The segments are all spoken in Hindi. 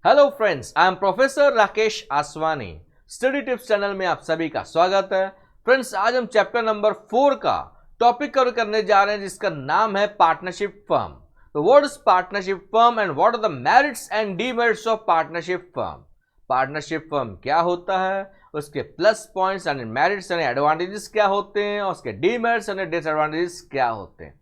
Hello friends, I am professor Rakesh Aswani. Study tips channel में आप सभी का स्वागत है। फ्रेंड्स, आज हम चैप्टर नंबर 4 का टॉपिक कवर करने जा रहे हैं जिसका नाम है पार्टनरशिप फर्म। तो what is partnership firm and what are the merits and demerits of partnership firm. Partnership firm क्या होता है, उसके plus points and merits and advantages क्या होते हैं और उसके डीमेरिट्स एंड डिसएडवांटेजेस क्या होते हैं।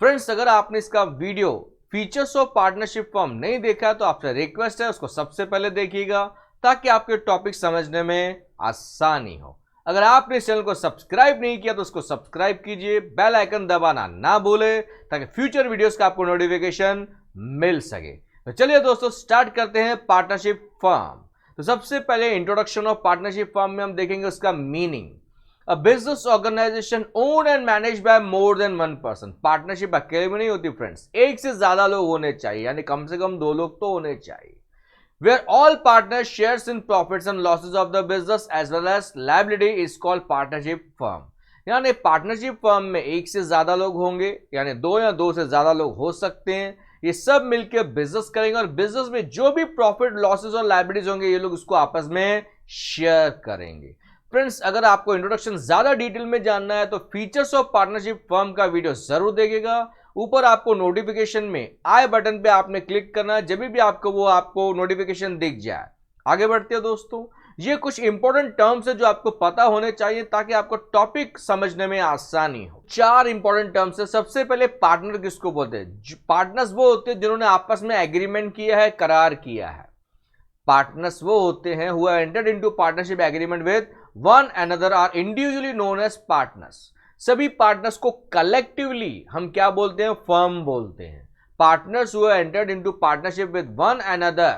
फ्रेंड्स, अगर आपने इसका video features of partnership firm नहीं देखा तो आपसे रिक्वेस्ट है उसको सबसे पहले देखिएगा ताकि आपके टॉपिक समझने में आसानी हो। अगर आपने इस चैनल को सब्सक्राइब नहीं किया तो उसको सब्सक्राइब कीजिए, बेल आइकन दबाना ना भूले ताकि फ्यूचर वीडियोस का आपको नोटिफिकेशन मिल सके। तो चलिए दोस्तों, स्टार्ट करते हैं पार्टनरशिप फर्म। तो सबसे पहले इंट्रोडक्शन ऑफ पार्टनरशिप फर्म में हम देखेंगे उसका meaning. A business organization owned and managed by more than one person। Partnership अकेले में नहीं होती फ्रेंड्स, एक से ज्यादा लोग होने चाहिए, यानी कम से कम 2 लोग तो होने चाहिए। Where all partners shares in profits and losses of the business as well as liability is called partnership firm। यानी पार्टनरशिप फर्म में एक से ज्यादा लोग होंगे, यानी 2 या 2 से ज्यादा लोग हो सकते हैं। ये सब मिलकर बिजनेस करेंगे और बिजनेस में जो भी प्रॉफिट लॉसेस और लायबिलिटीज होंगे ये लोग उसको आपस में शेयर करेंगे। फ्रेंड्स, अगर आपको इंट्रोडक्शन ज्यादा डिटेल में जानना है तो फीचर्स ऑफ पार्टनरशिप फर्म का वीडियो जरूर देखिएगा। ऊपर आपको नोटिफिकेशन में आई बटन पे आपने क्लिक करना है, जब भी आपको नोटिफिकेशन दिख जाए। आगे बढ़ते हैं दोस्तों, ये कुछ इंपॉर्टेंट टर्म्स है जो आपको पता होने चाहिए ताकि आपको टॉपिक समझने में आसानी हो। 4 इंपॉर्टेंट टर्म्स है। सबसे पहले पार्टनर किसको बोलते हैं? पार्टनर्स वो होते हैं जिन्होंने आपस में एग्रीमेंट किया है, करार किया है। पार्टनर्स वो होते हैं who have entered into partnership agreement with one another are individually known as partners। सभी पार्टनर्स को कलेक्टिवली हम क्या बोलते हैं? फर्म बोलते हैं। Partners who have entered into partnership with one another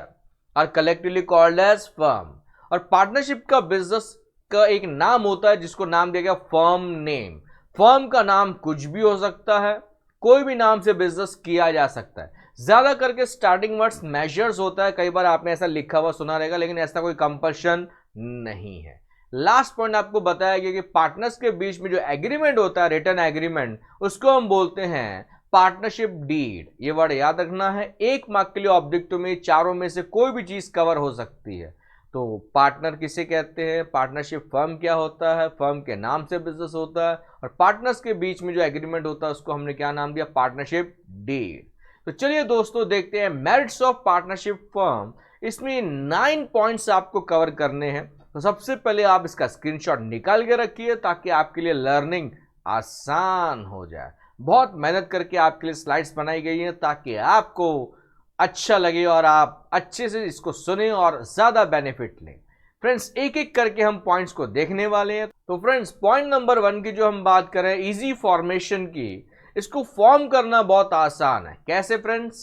are collectively called as firm। और पार्टनरशिप का बिजनेस का एक नाम होता है जिसको नाम दिया गया फर्म नेम। फर्म का नाम कुछ भी हो सकता है, कोई भी नाम से बिजनेस किया जा सकता है। ज्यादा करके स्टार्टिंग वर्ड्स मेजर्स होता है, कई बार आपने ऐसा लिखा हुआ सुना रहेगा, लेकिन ऐसा कोई कंपल्शन नहीं है। लास्ट पॉइंट आपको बताया गया कि पार्टनर्स के बीच में जो एग्रीमेंट होता है, रिटर्न एग्रीमेंट, उसको हम बोलते हैं पार्टनरशिप डीड। ये वर्ड याद रखना है। 1 मार्क के लिए ऑब्जेक्टिव में चारों में से कोई भी चीज कवर हो सकती है। तो पार्टनर किसे कहते हैं, पार्टनरशिप फर्म क्या होता है, फर्म के नाम से बिजनेस होता है, और पार्टनर्स के बीच में जो एग्रीमेंट होता है उसको हमने क्या नाम दिया? Partnership deed. तो चलिए दोस्तों देखते हैं मेरिट्स ऑफ पार्टनरशिप फर्म। इसमें 9 पॉइंट्स आपको कवर करने हैं। तो सबसे पहले आप इसका स्क्रीनशॉट निकाल के रखिए ताकि आपके लिए लर्निंग आसान हो जाए। बहुत मेहनत करके आपके लिए स्लाइड्स बनाई गई हैं ताकि आपको अच्छा लगे और आप अच्छे से इसको सुने और ज्यादा बेनिफिट लें। फ्रेंड्स, एक एक करके हम पॉइंट्स को देखने वाले हैं। तो फ्रेंड्स, पॉइंट नंबर 1 की जो हम बात करें, इजी फॉर्मेशन की, इसको फॉर्म करना बहुत आसान है। कैसे फ्रेंड्स?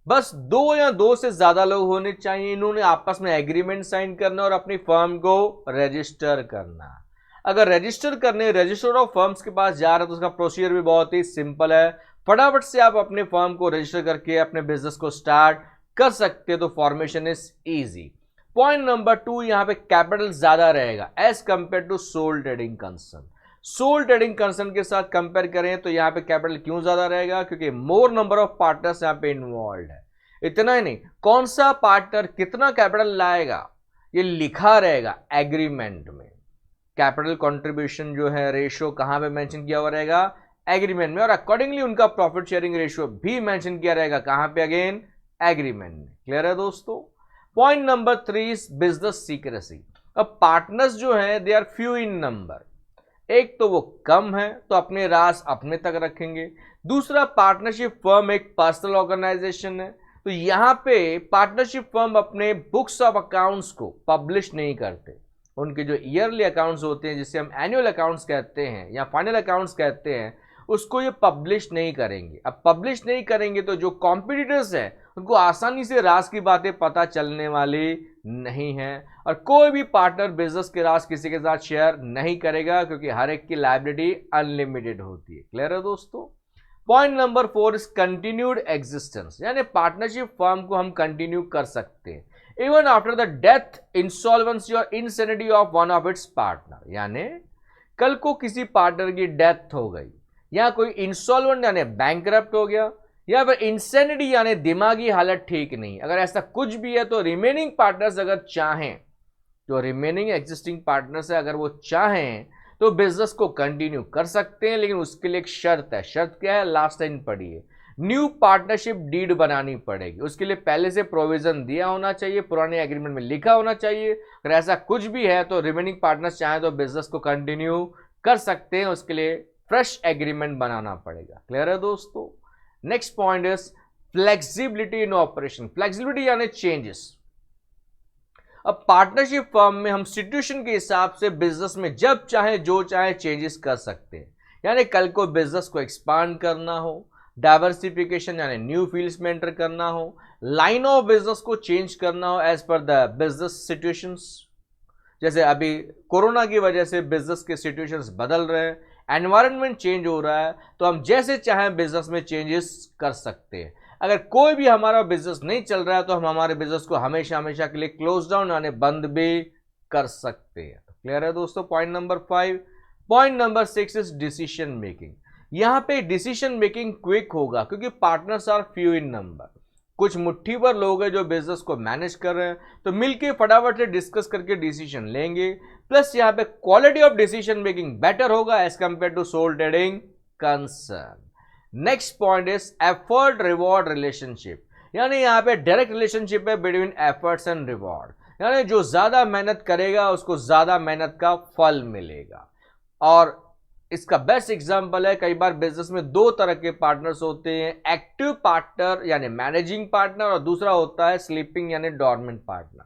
बस 2 या 2 से ज्यादा लोग होने चाहिए, इन्होंने आपस में एग्रीमेंट साइन करना और अपनी फर्म को रजिस्टर करना। अगर रजिस्टर करने रजिस्टर ऑफ फर्म्स के पास जा रहे हैं तो उसका प्रोसीजर भी बहुत ही सिंपल है। फटाफट से आप अपने फर्म को रजिस्टर करके अपने बिजनेस को स्टार्ट कर सकते हैं। तो formation is easy. Point number 2, यहां पे कैपिटल ज्यादा रहेगा as compare to sole trading concern. Sole trading concern के साथ कंपेयर करें तो यहां पे कैपिटल क्यों ज्यादा रहेगा? क्योंकि मोर नंबर ऑफ पार्टनर्स यहां पे इन्वॉल्व है। इतना ही नहीं, कौन सा पार्टनर कितना कैपिटल लाएगा ये लिखा रहेगा एग्रीमेंट में। कैपिटल कंट्रीब्यूशन जो है रेशियो कहां पे मेंशन किया हुआ रहेगा? एग्रीमेंट में। और अकॉर्डिंगली उनका प्रॉफिट शेयरिंग रेशियो भी मेंशन किया रहेगा कहां पे? अगेन एग्रीमेंट में। क्लियर है दोस्तों? Point number 3, business secrecy. अब पार्टनर्स जो है they are few in number. एक तो वो कम है तो अपने राज अपने तक रखेंगे। दूसरा, पार्टनरशिप फर्म एक पर्सनल ऑर्गेनाइजेशन है, तो यहां पे पार्टनरशिप फर्म अपने बुक्स ऑफ अकाउंट्स को पब्लिश नहीं करते। उनके जो ईयरली अकाउंट्स होते हैं, जिसे हम एनुअल अकाउंट्स कहते हैं या फाइनल अकाउंट्स कहते हैं, उसको ये पब्लिश नहीं करेंगे। अब पब्लिश नहीं करेंगे तो जो कॉम्पिटिटर्स हैं उनको आसानी से राज की बातें पता चलने वाली नहीं है, और कोई भी पार्टनर बिजनेस के राज किसी के साथ शेयर नहीं करेगा क्योंकि हर एक की लायबिलिटी अनलिमिटेड होती है। क्लियर है दोस्तों? Point number 4 is continued existence. यानी पार्टनरशिप फर्म को हम कंटिन्यू कर सकते हैं even after the death, insolvency और insanity of one of its partner. यानी कल को किसी पार्टनर की डेथ हो गई या कोई इंसॉल्वेंट यानी बैंकरप्ट हो गया या फिर इंसेनिटी यानी दिमागी हालत ठीक नहीं, अगर ऐसा कुछ भी है तो रिमेनिंग पार्टनर्स अगर चाहें, जो रिमेनिंग एग्जिस्टिंग पार्टनर्स है अगर वो चाहें तो बिजनेस को कंटिन्यू कर सकते हैं, लेकिन उसके लिए एक शर्त है। शर्त क्या है? लास्ट लाइन पढ़िए, न्यू पार्टनरशिप डीड बनानी पड़ेगी। उसके लिए पहले से प्रोविजन दिया होना चाहिए, पुराने एग्रीमेंट में लिखा होना चाहिए। अगर ऐसा कुछ भी है तो रिमेनिंग पार्टनर्स चाहें तो बिजनेस को कंटिन्यू कर सकते हैं, उसके लिए फ्रेश एग्रीमेंट बनाना पड़ेगा। क्लियर है दोस्तों? Next point is flexibility in operation. Flexibility यानी चेंजेस। अब पार्टनरशिप फर्म में हम सिचुएशन के हिसाब से बिजनेस में जब चाहे जो चाहे चेंजेस कर सकते हैं। यानी कल को बिजनेस को एक्सपांड करना हो, डाइवर्सिफिकेशन यानी न्यू फील्ड्स में एंटर करना हो, लाइन ऑफ बिजनेस को चेंज करना हो as per the business situations. जैसे अभी कोरोना की वजह से बिजनेस के सिचुएशंस बदल रहे हैं, एनवायरनमेंट चेंज हो रहा है, तो हम जैसे चाहें बिजनेस में चेंजेस कर सकते हैं। अगर कोई भी हमारा बिजनेस नहीं चल रहा है तो हम हमारे बिजनेस को हमेशा हमेशा के लिए क्लोज डाउन यानी बंद भी कर सकते हैं। क्लियर है दोस्तों? Point number 5। Point number 6 is decision making. यहां पे डिसीजन मेकिंग क्विक होगा क्योंकि partners are few in number. कुछ मुट्ठी भर लोग हैं जो बिजनेस को मैनेज कर रहे हैं, तो मिलके फटाफट से डिस्कस करके डिसीजन लेंगे। प्लस यहाँ पे quality of decision making better होगा as compare to sole trading concern. Next point is effort reward relationship. यानी यहाँ पे डायरेक्ट रिलेशनशिप है बिटवीन एफर्ट्स एंड रिवॉर्ड। यानी जो ज्यादा मेहनत करेगा उसको ज्यादा मेहनत का फल मिलेगा। और इसका बेस्ट एग्जांपल है, कई बार बिजनेस में दो तरह के पार्टनर्स होते हैं, एक्टिव पार्टनर यानी मैनेजिंग पार्टनर, और दूसरा होता है स्लीपिंग यानी डॉर्मेंट पार्टनर।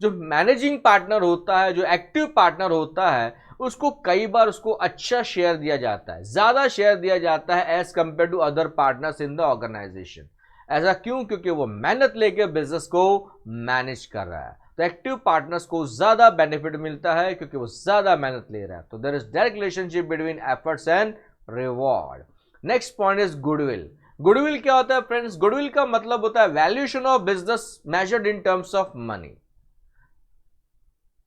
जो मैनेजिंग पार्टनर होता है, जो एक्टिव पार्टनर होता है, उसको कई बार उसको अच्छा शेयर दिया जाता है, ज्यादा शेयर दिया जाता है as compare to other partners in the organisation. ऐसा क्यों? क्योंकि वो मेहनत लेके बिजनेस को मैनेज कर रहा है। तो एक्टिव पार्टनर्स को ज्यादा बेनिफिट मिलता है क्योंकि वो ज्यादा मेहनत ले रहा है। तो there is direct relationship between efforts and reward. Next point is goodwill. Goodwill क्या होता है फ्रेंड्स? गुडविल का मतलब होता है valuation of business measured in terms of money.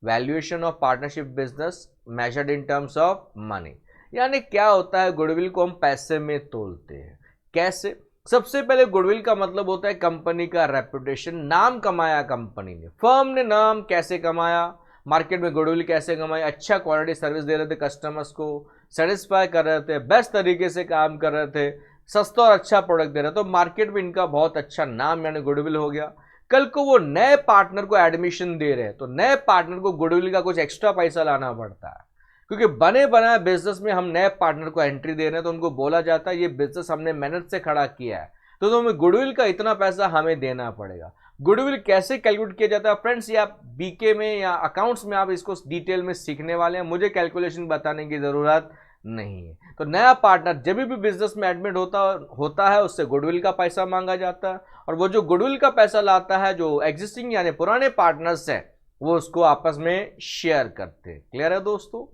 Valuation of partnership business measured in terms of money. यानी क्या होता है? गुडविल को हम पैसे में तोलते हैं। कैसे? सबसे पहले गुडविल का मतलब होता है कंपनी का रेपुटेशन। नाम कमाया कंपनी ने, फर्म ने नाम कैसे कमाया, मार्केट में गुडविल कैसे कमाई, अच्छा क्वालिटी सर्विस दे रहे थे, कस्टमर्स को सेटिस्फाई कर रहे थे, बेस्ट तरीके से काम कर रहे थे, सस्ता और अच्छा प्रोडक्ट दे रहे थे, तो मार्केट में इनका बहुत अच्छा नाम यानी गुडविल हो गया। कल को वो नए पार्टनर को एडमिशन दे रहे हैं तो नए पार्टनर को गुडविल का कुछ एक्स्ट्रा पैसा लाना पड़ता है, क्योंकि बने बनाए बिजनेस में हम नए पार्टनर को एंट्री दे रहे हैं, तो उनको बोला जाता है ये बिजनेस हमने मेहनत से खड़ा किया है, तो तुम्हें गुडविल का इतना पैसा हमें देना पड़ेगा। गुडविल कैसे कैलकुलेट किया जाता है फ्रेंड्स? ये आप बीके में या अकाउंट्स में आप इसको डिटेल में सीखने वाले हैं, मुझे कैलकुलेशन बताने की जरूरत नहीं है। तो नया पार्टनर जब भी बिजनेस में एडमिट होता है उससे गुडविल का पैसा मांगा जाता है, और वो जो गुडविल का पैसा लाता है, जो एग्जिस्टिंग यानी पुराने पार्टनर्स हैं, वो उसको आपस में शेयर करते हैं। क्लियर है दोस्तों?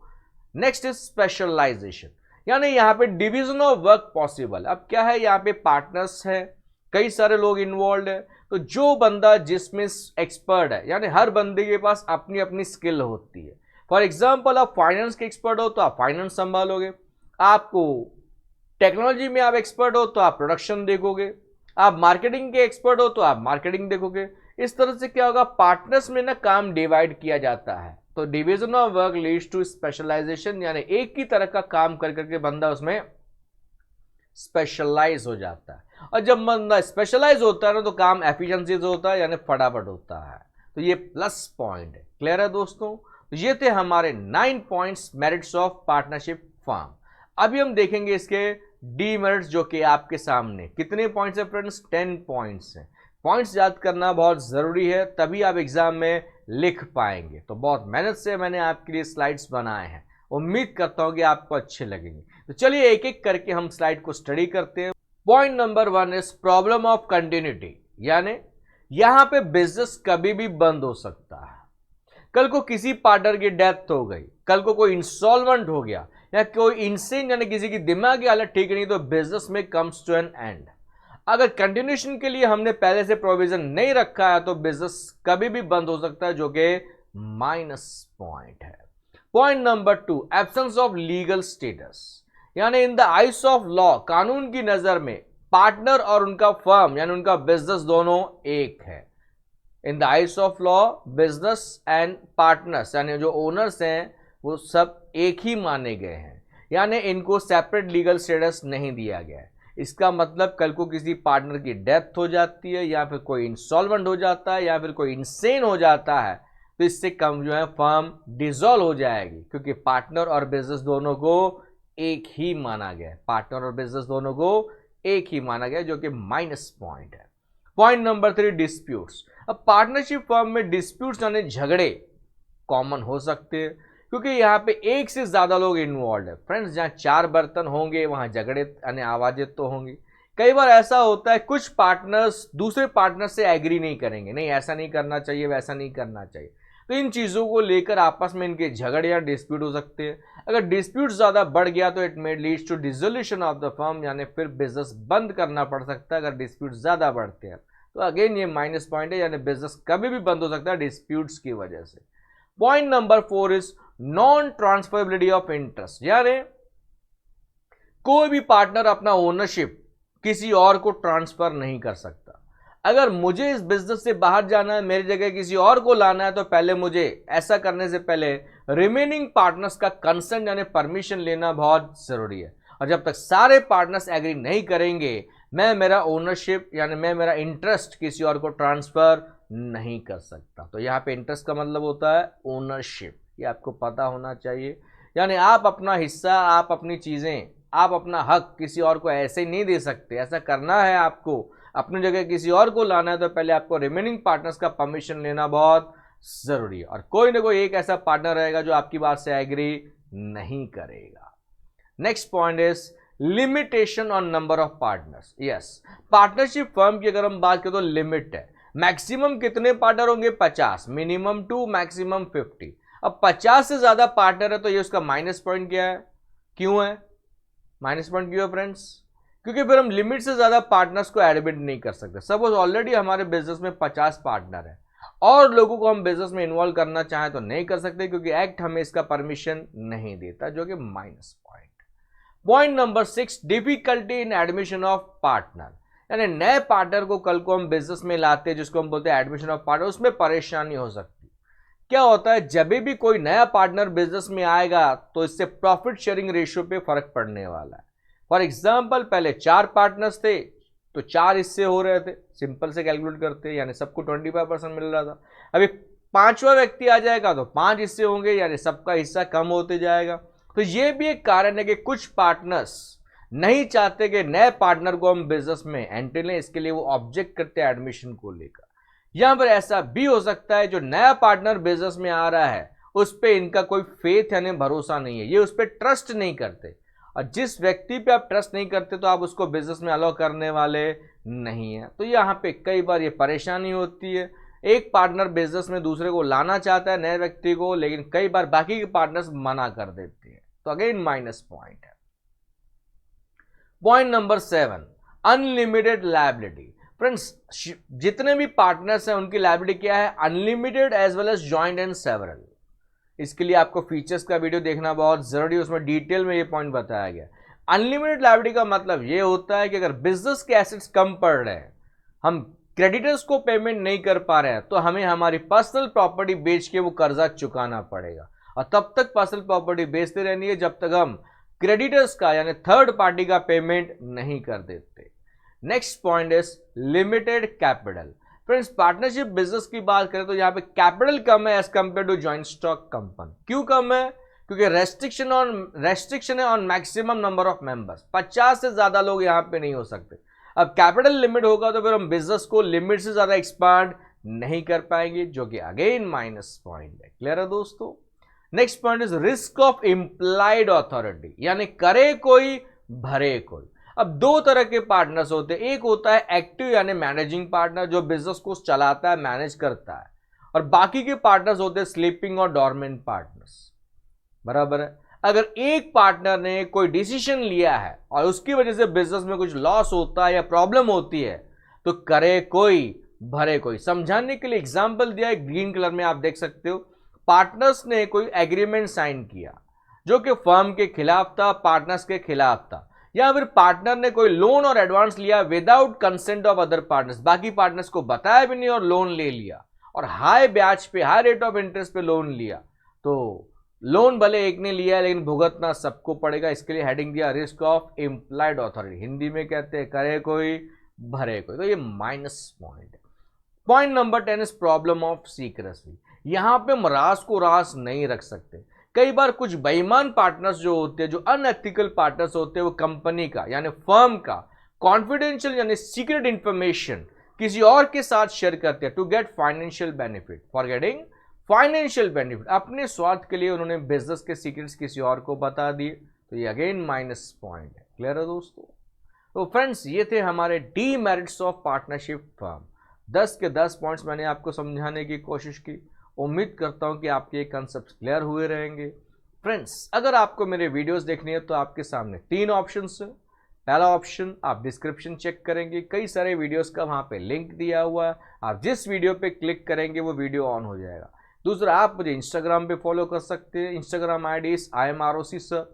Next is specialisation. यानी यहाँ पे डिवीजन ऑफ वर्क पॉसिबल। अब क्या है, यहाँ पे पार्टनर्स है, कई सारे लोग इन्वॉल्व है, तो जो बंदा जिसमें एक्सपर्ट है, यानी हर बंदे के पास अपनी अपनी स्किल होती है। फॉर एग्जाम्पल आप फाइनेंस के एक्सपर्ट हो तो आप फाइनेंस संभालोगे, आपको टेक्नोलॉजी में आप एक्सपर्ट हो तो आप प्रोडक्शन देखोगे, आप मार्केटिंग के एक्सपर्ट हो तो आप मार्केटिंग देखोगे। इस तरह से क्या होगा, पार्टनर्स में ना काम डिवाइड किया जाता है। तो division of work leads to specialisation, यानी एक ही तरह का काम कर करके बंदा उसमें स्पेशलाइज हो जाता है, और जब बंदा स्पेशलाइज होता है ना तो काम एफिशिएंसी से होता है, यानी फटाफट होता है। तो ये प्लस पॉइंट है। क्लियर है दोस्तों? तो ये थे हमारे 9 points merits of partnership firm. अभी हम देखेंगे इसके डीमेरिट्स, जो कि आपके सामने कितने पॉइंट्स है फ्रेंड्स? 10 पॉइंट्स हैं। पॉइंट्स याद करना बहुत जरूरी है, तभी आप एग्जाम में लिख पाएंगे। तो बहुत मेहनत से मैंने आपके लिए स्लाइड्स बनाए हैं, उम्मीद करता हूं कि आपको अच्छे लगेंगे। तो चलिए एक एक करके हम स्लाइड को स्टडी करते हैं। Point number 1 is problem of continuity. यानी यहां पे बिजनेस कभी भी बंद हो सकता है। कल को किसी पार्टनर की डेथ हो गई, कल को कोई इंसॉल्वेंट हो गया, या कोई इंसेन यानी किसी की दिमागी हालत ठीक नहीं, तो बिजनेस में कम्स टू एन एंड। अगर कंटिन्यूएशन के लिए हमने पहले से प्रोविजन नहीं रखा है तो बिजनेस कभी भी बंद हो सकता है, जो कि माइनस पॉइंट है। Point number 2, absence of legal status. यानी in the eyes of law, कानून की नजर में पार्टनर और उनका फर्म यानी उनका बिजनेस दोनों एक है। In the eyes of law business and partners यानी जो ओनर्स हैं वो सब एक ही माने गए हैं, यानी इनको सेपरेट लीगल स्टेटस नहीं दिया गया है। इसका मतलब कल को किसी पार्टनर की डेथ हो जाती है या फिर कोई इंसॉल्वेंट हो जाता है या फिर कोई इंसेन हो जाता है तो इससे कम जो है फर्म डिसॉल्व हो जाएगी, क्योंकि पार्टनर और बिजनेस दोनों को एक ही माना गया है। पार्टनर और बिजनेस दोनों को एक ही माना गया, जो कि माइनस पॉइंट है। Point number 3, disputes. अब पार्टनरशिप फर्म में डिस्प्यूट्स यानी झगड़े कॉमन हो सकते हैं, क्योंकि यहाँ पे एक से ज्यादा लोग इन्वॉल्व है। फ्रेंड्स, जहाँ 4 बर्तन होंगे वहां झगड़े यानी आवाजें तो होंगी। कई बार ऐसा होता है कुछ पार्टनर्स दूसरे पार्टनर से एग्री नहीं करेंगे, नहीं ऐसा नहीं करना चाहिए, वैसा नहीं करना चाहिए, तो इन चीजों को लेकर आपस में इनके झगड़े या डिस्प्यूट हो सकते हैं। अगर डिस्प्यूट ज्यादा बढ़ गया तो it may leads to dissolution of the firm, यानी फिर बिजनेस बंद करना पड़ सकता है अगर डिस्प्यूट ज्यादा बढ़ते हैं। तो अगेन ये माइनस पॉइंट है, यानी बिजनेस कभी भी बंद हो सकता है डिस्प्यूट्स की वजह से। Point number 4 is non transferability of interest, यानी कोई भी पार्टनर अपना ओनरशिप किसी और को ट्रांसफर नहीं कर सकता। अगर मुझे इस बिजनेस से बाहर जाना है, मेरी जगह किसी और को लाना है, तो पहले मुझे ऐसा करने से पहले रिमेनिंग पार्टनर्स का कंसेंट यानी परमिशन लेना बहुत जरूरी है। और जब तक सारे पार्टनर्स एग्री नहीं करेंगे मैं मेरा ओनरशिप यानी मैं मेरा इंटरेस्ट किसी और को ट्रांसफर नहीं कर सकता। तो यहाँ पे इंटरेस्ट का मतलब होता है ओनरशिप, ये आपको पता होना चाहिए। यानी आप अपना हिस्सा, आप अपनी चीजें, आप अपना हक किसी और को ऐसे ही नहीं दे सकते। ऐसा करना है आपको, अपनी जगह किसी और को लाना है, तो पहले आपको रिमेनिंग पार्टनर्स का परमिशन लेना बहुत जरूरी है। और कोई ना कोई एक ऐसा पार्टनर रहेगा जो आपकी बात से एग्री नहीं करेगा। Next point is limitation on number of partners. Yes, partnership firm की अगर हम बात करें तो लिमिट है। मैक्सिमम कितने पार्टनर होंगे? 50, मिनिमम 2, मैक्सिमम 50। अब 50 से ज्यादा पार्टनर है तो ये उसका माइनस पॉइंट क्या है? क्यों है माइनस पॉइंट? क्यों है फ्रेंड्स? क्योंकि फिर हम लिमिट से ज्यादा पार्टनर्स को एडमिट नहीं कर सकते। सपोज ऑलरेडी हमारे बिजनेस में 50 पार्टनर है और लोगों को हम बिजनेस में इन्वॉल्व करना चाहें तो नहीं कर सकते, क्योंकि एक्ट हमें इसका परमिशन नहीं देता, जो कि minus point. Point number 6, difficulty in admission of partner, यानी नए पार्टनर को कल को हम बिजनेस में लाते हैं जिसको हम बोलते हैं एडमिशन ऑफ पार्टनर, उसमें परेशानी हो सकती है। क्या होता है, जब भी कोई नया पार्टनर बिजनेस में आएगा तो इससे प्रॉफिट शेयरिंग रेशियो पे फर्क पड़ने वाला है। फॉर एग्जाम्पल, पहले 4 पार्टनर्स थे तो 4 हिस्से हो रहे थे, सिंपल से कैलकुलेट करते यानी सबको 25% मिल रहा था। अभी 5वां व्यक्ति आ जाएगा तो 5 हिस्से होंगे, यानी सबका हिस्सा कम होते जाएगा। तो ये भी एक कारण है कि कुछ पार्टनर्स नहीं चाहते कि नए पार्टनर को हम बिजनेस में एंट्री लें, इसके लिए वो ऑब्जेक्ट करते हैं एडमिशन को लेकर। यहां पर ऐसा भी हो सकता है जो नया पार्टनर बिजनेस में आ रहा है उस पर इनका कोई फेथ यानी भरोसा नहीं है, ये उस पर ट्रस्ट नहीं करते, और जिस व्यक्ति पे आप ट्रस्ट नहीं करते तो आप उसको बिजनेस में अलाउ करने वाले नहीं है। तो यहाँ पे कई बार ये परेशानी होती है, एक पार्टनर बिजनेस में दूसरे को लाना चाहता है नए व्यक्ति को, लेकिन कई बार बाकी के पार्टनर्स मना कर देते हैं, तो अगेन माइनस पॉइंट है। Point number 7, unlimited liability. Friends, जितने भी पार्टनर्स हैं उनकी लायबिलिटी क्या है? Unlimited as well as joint and several. इसके लिए आपको फीचर्स का वीडियो देखना बहुत जरूरी है, उसमें डिटेल में ये पॉइंट बताया गया। अनलिमिटेड लायबिलिटी का मतलब ये होता है कि अगर बिजनेस के एसेट्स कम पड़ रहे हैं, हम क्रेडिटर्स को पेमेंट नहीं कर पा रहे हैं, तो हमें हमारी पर्सनल प्रॉपर्टी बेच के वो कर्जा चुकाना पड़ेगा, और तब तक पर्सनल प्रॉपर्टी बेचते रहनी है जब तक हम क्रेडिटर्स का यानी थर्ड पार्टी का पेमेंट नहीं कर देते। Next point is limited capital. Friends, partnership business की बात करें तो यहाँ पे कैपिटल कम है as compare to joint stock company. क्यों कम है? क्योंकि रेस्ट्रिक्शन है on maximum number of members. 50 से ज्यादा लोग यहाँ पे नहीं हो सकते। अब कैपिटल लिमिट होगा तो फिर हम बिजनेस को लिमिट से ज्यादा एक्सपांड नहीं कर पाएंगे, जो कि अगेन माइनस पॉइंट है। क्लियर है दोस्तों? Next point is risk of implied authority, यानी करे कोई भरे कोई। अब 2 तरह के पार्टनर्स होते हैं, एक होता है एक्टिव यानी मैनेजिंग पार्टनर जो बिजनेस को चलाता है, मैनेज करता है, और बाकी के पार्टनर्स होते हैं स्लीपिंग और डॉर्मेंट पार्टनर्स। बराबर है? अगर एक पार्टनर ने कोई डिसीजन लिया है और उसकी वजह से बिजनेस में कुछ लॉस होता है या प्रॉब्लम होती है तो करे कोई भरे कोई। समझाने के लिए एग्जांपल दिया है, ग्रीन कलर में आप देख सकते हो। पार्टनर्स ने कोई एग्रीमेंट साइन किया जो कि फर्म के खिलाफ था, पार्टनर्स के खिलाफ था। या फिर पार्टनर ने कोई लोन और एडवांस लिया without consent of other partners, बाकी पार्टनर्स को बताया भी नहीं और लोन ले लिया और हाई ब्याज पे, हाई रेट ऑफ इंटरेस्ट पे लोन लिया, तो लोन भले एक ने लिया लेकिन भुगतना सबको पड़ेगा। इसके लिए हेडिंग दिया risk of implied authority, Hindi में कहते हैं करे कोई भरे कोई, तो ये माइनस पॉइंट है। Point number 10 is problem of secrecy. यहां पे हम राज को राज नहीं रख सकते। कई बार कुछ बेईमान पार्टनर्स जो होते हैं, जो अनएथिकल पार्टनर्स होते हैं, वो कंपनी का यानी फर्म का कॉन्फिडेंशियल यानी सीक्रेट इंफॉर्मेशन किसी और के साथ शेयर करते हैं to get financial benefit, for getting financial benefit. अपने स्वार्थ के लिए उन्होंने बिजनेस के सीक्रेट्स किसी और को बता दिए, तो ये अगेन माइनस पॉइंट है। क्लियर है दोस्तों? तो फ्रेंड्स, ये थे हमारे डीमेरिट्स ऑफ पार्टनरशिप फर्म। 10 के 10 पॉइंट्स मैंने आपको समझाने की कोशिश की। उम्मीद करता हूं कि आपके ये कंसेप्ट क्लियर हुए रहेंगे। फ्रेंड्स, अगर आपको मेरे वीडियोस देखनी है तो आपके सामने 3 ऑप्शंस है। पहला ऑप्शन, आप डिस्क्रिप्शन चेक करेंगे, कई सारे वीडियोस का वहां पे लिंक दिया हुआ है, आप जिस वीडियो पे क्लिक करेंगे वो वीडियो ऑन हो जाएगा। दूसरा, आप मुझे इंस्टाग्राम पे फॉलो कर सकते हैं, Instagram ID is IMROC sir.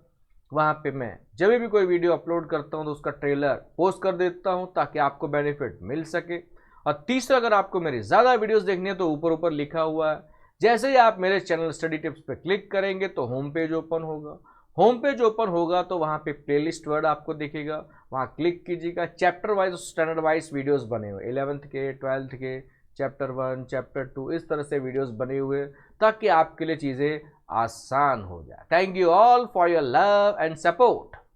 वहाँ पे मैं जब भी कोई वीडियो अपलोड करता हूँ तो उसका ट्रेलर पोस्ट कर देता हूँ ताकि आपको बेनिफिट मिल सके। और तीसरा, अगर आपको मेरी ज़्यादा वीडियोस देखनी है तो ऊपर ऊपर लिखा हुआ है, जैसे ही आप मेरे चैनल स्टडी टिप्स पे क्लिक करेंगे तो होम पेज ओपन होगा। होम पेज ओपन होगा तो वहाँ पे प्लेलिस्ट वर्ड आपको दिखेगा, वहाँ क्लिक कीजिएगा। चैप्टर वाइज और स्टैंडर्ड वाइज वीडियोस बने हुए, 11th के, 12th के, चैप्टर 1, चैप्टर 2, इस तरह से वीडियोस बने हुए ताकि आपके लिए चीज़ें आसान हो जाए। Thank you all for your love and support.